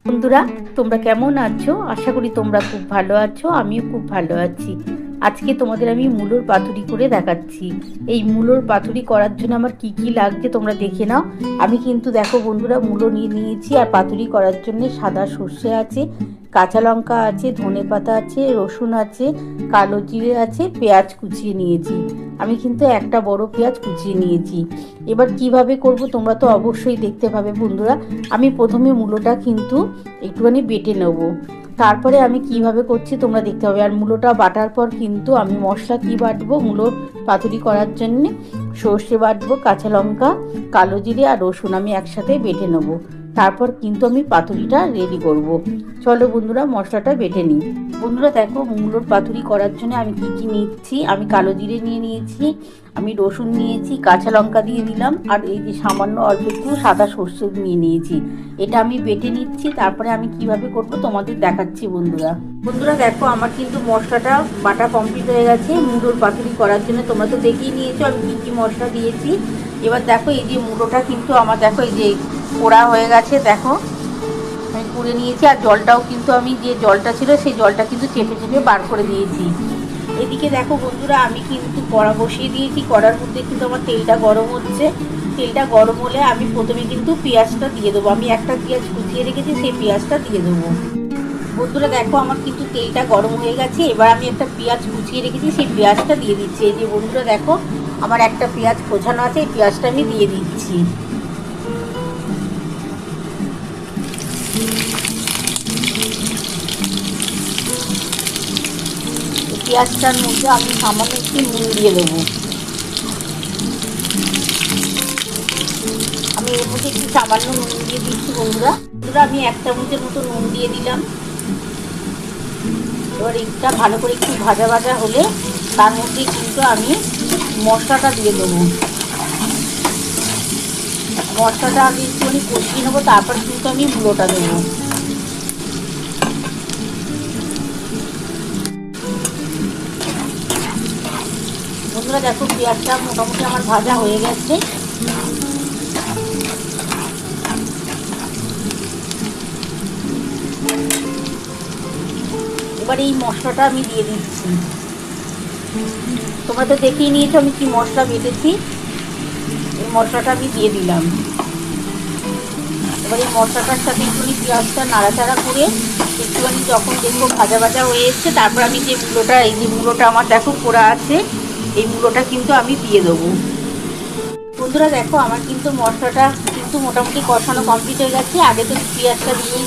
বন্ধুরা, তোমরা কেমন আছো? আশা করি তোমরা খুব ভালো আছো। আমিও খুব ভালো আছি। আজকে তোমাদের আমি মূলোর পাতুরি করে দেখাচ্ছি। এই মূলোর পাতুরি করার জন্য আমার কি কি লাগছে তোমরা দেখে নাও। আমি কিন্তু দেখো বন্ধুরা, মূলো নিয়ে নিয়েছি। আর পাতুরি করার জন্য সাদা সর্ষে আছে, কাঁচা লঙ্কা আছে, ধনেপাতা আছে, রসুন আছে, কালো জিরে আছে, পেঁয়াজ কুচিয়ে নিয়েছি। আমি কিন্তু একটা বড় পেঁয়াজ কুচিয়ে নিয়েছি। এবার কিভাবে করব তোমরা তো অবশ্যই দেখতে পাবে বন্ধুরা। আমি প্রথমে মূলোটা কিন্তু একটুখানি বেটে নেব, তারপরে আমি কিভাবে করছি তোমরা দেখতে হবে। আর মূলোটা বাটার পর কিন্তু আমি মশলা কি বাটবো, মূলোর পাতুরি করার জন্যে সর্ষে বাটবো, কাঁচা লঙ্কা, কালো জিরে আর রসুন আমি একসাথে বেটে নেব। তারপর কিন্তু আমি পাতুরিটা রেডি করব। চলো বন্ধুরা, মশলাটা বেটে নিই। বন্ধুরা দেখো, মূলোর পাতুরি করার জন্য আমি কি কি নিচ্ছি। আমি কালো জিরে নিয়ে নিয়েছি, আমি রসুন নিয়েছি, কাঁচা লঙ্কা দিয়ে দিলাম, আর এই যে সামান্য অল্প একটু সাদা সর্ষে নিয়ে নিয়েছি। এটা আমি বেটে নিচ্ছি, তারপরে আমি কিভাবে করব তোমাদের দেখাচ্ছি বন্ধুরা। বন্ধুরা দেখো, আমার কিন্তু মশলাটা বাটা কমপ্লিট হয়ে গেছে মূলোর পাতুরি করার জন্য। তোমরা তো দেখেই নিয়েছো আমি কি কি মশলা দিয়েছি। এবার দেখো, এই যে মূলোটা কিন্তু আমার দেখো এই যে পোড়া হয়ে গেছে। দেখো আমি পুড়ে নিয়েছি, আর জলটাও কিন্তু আমি যে জলটা ছিল সেই জলটা কিন্তু চেপে চেপে বার করে দিয়েছি। এদিকে দেখো বন্ধুরা, আমি কিন্তু কড়া বসিয়ে দিয়েছি। কড়ার মধ্যে কিন্তু আমার তেলটা গরম হচ্ছে। তেলটা গরম হলে আমি প্রথমে কিন্তু পেঁয়াজটা দিয়ে দেবো। আমি একটা পেঁয়াজ কুচিয়ে রেখেছি, সেই পেঁয়াজটা দিয়ে দেবো। বন্ধুরা দেখো, আমার কিন্তু তেলটা গরম হয়ে গেছে। এবার আমি একটা পেঁয়াজ কুচিয়ে রেখেছি, সেই পেঁয়াজটা দিয়ে দিচ্ছি। এই যে বন্ধুরা দেখো, আমার একটা পেঁয়াজ কোচানো আছে, এই পেঁয়াজটা আমি দিয়ে দিচ্ছি। পেঁয়াজটার মধ্যে আমি সামান্য একটু নুন দিয়ে দেবো। আমি এর মধ্যে একটু সামান্য নুন দিয়ে দিচ্ছি বন্ধুরা। আমি 1 চামচের মতো নুন দিয়ে দিলাম। এবার এটা ভালো করে একটু ভাজা ভাজা হলে তার মধ্যে কিন্তু আমি মশলাটা দিয়ে দেবো। মশলাটা আমি একটুখানি কষিয়ে নেবো, তারপর কিন্তু আমি মূলোটা দেবো। বন্ধুরা দেখো, পেঁয়াজটা মোটামুটি আমার ভাজা হয়ে গেছে। এবার এই মশলাটা আমি দিয়ে দিচ্ছি। তোমরা তো দেখেই নিয়েছো আমি কি মশলা বেটেছি। এই মশলাটা আমি দিয়ে দিলাম। এবার এই মশলাটার সাথে একটুখানি পেঁয়াজটা নাড়াচাড়া করে একটুখানি যখন দেখবো ভাজা ভাজা হয়ে এসছে, তারপর আমি যে মূলোটা, এই যে মূলোটা আমার দেখো পোড়া আছে, এই মূলোটা কিন্তু আমি দিয়ে দেবো। বন্ধুরা দেখো, আমার কিন্তু মশলাটা কিন্তু মোটামুটি কষানো কমপ্লিট হয়ে গেছে। আগে তো পেঁয়াজটা দিয়েই